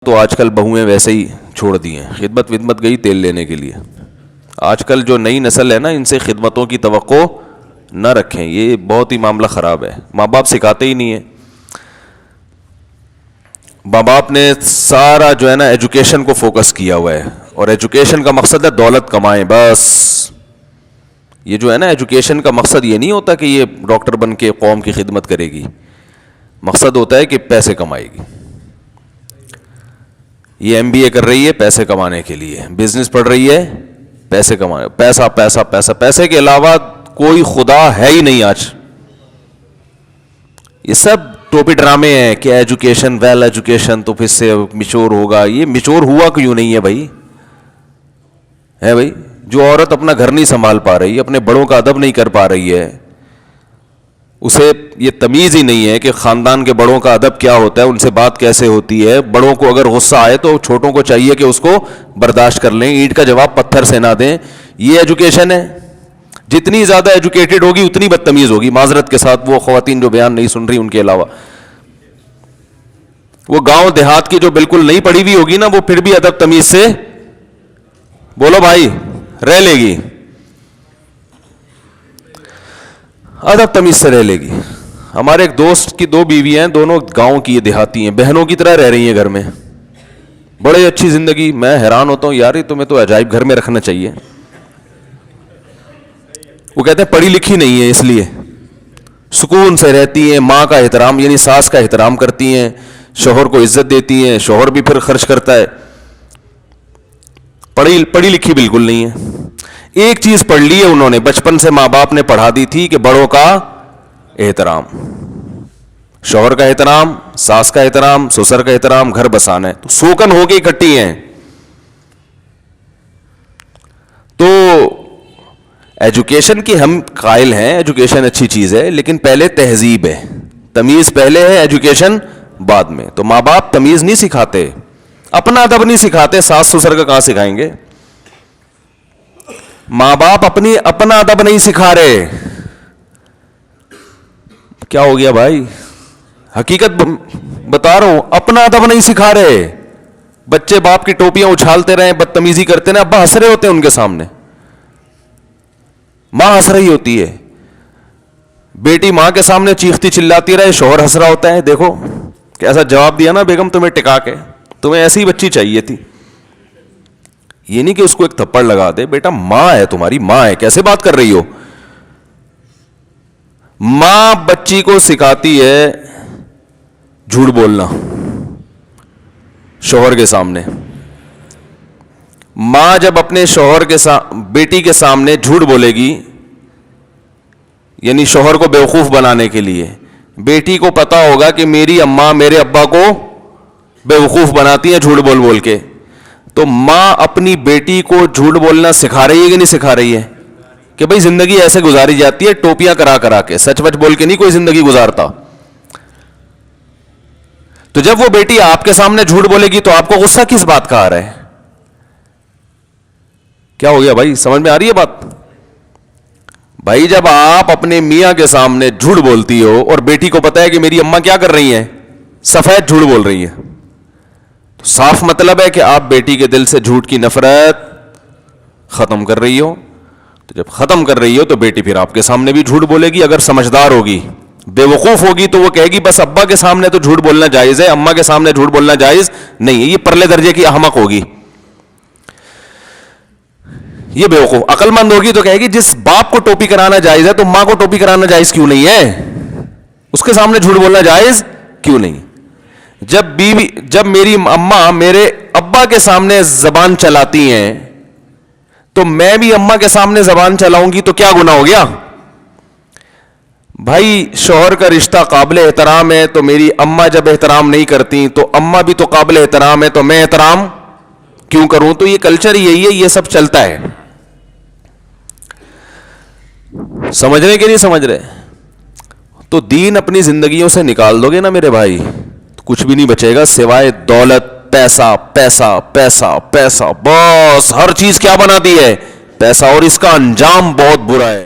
تو آج کل بہویں ویسے ہی چھوڑ دی ہیں، خدمت ودمت گئی تیل لینے کے لیے۔ آج کل جو نئی نسل ہے نا، ان سے خدمتوں کی توقع نہ رکھیں، یہ بہت ہی معاملہ خراب ہے۔ ماں باپ سکھاتے ہی نہیں ہیں۔ ماں باپ نے سارا جو ہے نا ایجوکیشن کو فوکس کیا ہوا ہے، اور ایجوکیشن کا مقصد ہے دولت کمائیں بس۔ یہ جو ہے نا ایجوکیشن کا مقصد یہ نہیں ہوتا کہ یہ ڈاکٹر بن کے قوم کی خدمت کرے گی، مقصد ہوتا ہے کہ پیسے کمائے گی۔ یہ ایم بی اے کر رہی ہے پیسے کمانے کے لیے، بزنس پڑھ رہی ہے پیسے کمانے، پیسہ پیسہ پیسہ، پیسے کے علاوہ کوئی خدا ہے ہی نہیں آج۔ یہ سب ٹوپی ڈرامے ہیں کہ ایجوکیشن، ویل ایجوکیشن تو پھر سے میچور ہوگا۔ یہ میچور ہوا کیوں نہیں ہے بھائی؟ ہے بھائی، جو عورت اپنا گھر نہیں سنبھال پا رہی، اپنے بڑوں کا ادب نہیں کر پا رہی ہے، اسے یہ تمیز ہی نہیں ہے کہ خاندان کے بڑوں کا ادب کیا ہوتا ہے، ان سے بات کیسے ہوتی ہے۔ بڑوں کو اگر غصہ آئے تو چھوٹوں کو چاہیے کہ اس کو برداشت کر لیں، اینٹ کا جواب پتھر سے نہ دیں۔ یہ ایجوکیشن ہے؟ جتنی زیادہ ایجوکیٹڈ ہوگی اتنی بدتمیز ہوگی، معذرت کے ساتھ وہ خواتین جو بیان نہیں سن رہی ان کے علاوہ۔ وہ گاؤں دیہات کی جو بالکل نہیں پڑھی ہوئی ہوگی نا، وہ پھر بھی ادب تمیز سے بولو بھائی رہ لے گی، ادب تمیز سے رہ لے گی۔ ہمارے ایک دوست کی دو بیویاں ہیں، دونوں گاؤں کی دیہاتی ہیں، بہنوں کی طرح رہ رہی ہیں گھر میں، بڑے اچھی زندگی۔ میں حیران ہوتا ہوں، یار تمہیں تو عجائب گھر میں رکھنا چاہیے۔ وہ کہتے ہیں پڑھی لکھی نہیں ہے، اس لیے سکون سے رہتی ہیں، ماں کا احترام یعنی ساس کا احترام کرتی ہیں، شوہر کو عزت دیتی ہیں، شوہر بھی پھر خرچ کرتا ہے۔ پڑھی لکھی بالکل نہیں ہے۔ ایک چیز پڑھ لی ہے انہوں نے، بچپن سے ماں باپ نے پڑھا دی تھی کہ بڑوں کا احترام، شوہر کا احترام، ساس کا احترام، سسر کا احترام، گھر بسانا ہے، تو سوکن ہو کے اکٹھی ہیں۔ تو ایجوکیشن کی ہم قائل ہیں، ایجوکیشن اچھی چیز ہے، لیکن پہلے تہذیب ہے، تمیز پہلے ہے، ایجوکیشن بعد میں۔ تو ماں باپ تمیز نہیں سکھاتے، اپنا ادب نہیں سکھاتے، ساس سسر کا کہاں سکھائیں گے؟ ماں باپ اپنا ادب نہیں سکھا رہے۔ کیا ہو گیا بھائی؟ حقیقت بتا رہا ہوں، اپنا ادب نہیں سکھا رہے۔ بچے باپ کی ٹوپیاں اچھالتے رہے، بدتمیزی کرتے رہے، ابا ہنس رہے ہوتے ہیں ان کے سامنے، ماں ہنس رہی ہوتی ہے، بیٹی ماں کے سامنے چیختی چلاتی رہے، شوہر ہنس رہا ہوتا ہے۔ دیکھو کیسا جواب دیا نا بیگم تمہیں ٹکا کے، تمہیں ایسی بچی چاہیے تھی۔ یہ نہیں کہ اس کو ایک تھپڑ لگا دے، بیٹا ماں ہے تمہاری، ماں ہے، کیسے بات کر رہی ہو؟ ماں بچی کو سکھاتی ہے جھوٹ بولنا شوہر کے سامنے۔ ماں جب اپنے شوہر کے بیٹی کے سامنے جھوٹ بولے گی، یعنی شوہر کو بیوقوف بنانے کے لیے، بیٹی کو پتا ہوگا کہ میری اماں میرے ابا کو بیوقوف بناتی ہے جھوٹ بول بول کے، تو ماں اپنی بیٹی کو جھوٹ بولنا سکھا رہی ہے کہ نہیں سکھا رہی ہے؟ کہ بھئی زندگی ایسے گزاری جاتی ہے ٹوپیاں کرا کرا کے، سچ بچ بول کے نہیں کوئی زندگی گزارتا۔ تو جب وہ بیٹی آپ کے سامنے جھوٹ بولے گی تو آپ کو غصہ کس بات کا آ رہا ہے؟ کیا ہو گیا بھائی؟ سمجھ میں آ رہی ہے بات؟ بھائی جب آپ اپنے میاں کے سامنے جھوٹ بولتی ہو اور بیٹی کو پتا ہے کہ میری اماں کیا کر رہی ہیں، سفید جھوٹ بول رہی ہیں، تو صاف مطلب ہے کہ آپ بیٹی کے دل سے جھوٹ کی نفرت ختم کر رہی ہو۔ تو جب ختم کر رہی ہو تو بیٹی پھر آپ کے سامنے بھی جھوٹ بولے گی، اگر سمجھدار ہوگی۔ بے وقوف ہوگی تو وہ کہے گی بس ابا کے سامنے تو جھوٹ بولنا جائز ہے، اماں کے سامنے جھوٹ بولنا جائز نہیں ہے، یہ پرلے درجے کی احمق ہوگی، یہ بے وقوف۔ عقل مند ہوگی تو کہے گی جس باپ کو ٹوپی کرانا جائز ہے تو ماں کو ٹوپی کرانا جائز کیوں نہیں ہے؟ اس کے سامنے جھوٹ بولنا جائز کیوں نہیں؟ جب میری اماں میرے ابا کے سامنے زبان چلاتی ہیں تو میں بھی اماں کے سامنے زبان چلاؤں گی تو کیا گناہ ہو گیا؟ بھائی شوہر کا رشتہ قابل احترام ہے، تو میری اماں جب احترام نہیں کرتی تو اماں بھی تو قابل احترام ہے، تو میں احترام کیوں کروں؟ تو یہ کلچر یہی ہے، یہ سب چلتا ہے۔ سمجھ رہے کہ نہیں سمجھ رہے؟ تو دین اپنی زندگیوں سے نکال دو گے نا میرے بھائی، تو کچھ بھی نہیں بچے گا سوائے دولت، پیسہ پیسہ پیسہ پیسہ، بس ہر چیز کیا بنا دی ہے؟ پیسہ، اور اس کا انجام بہت برا ہے۔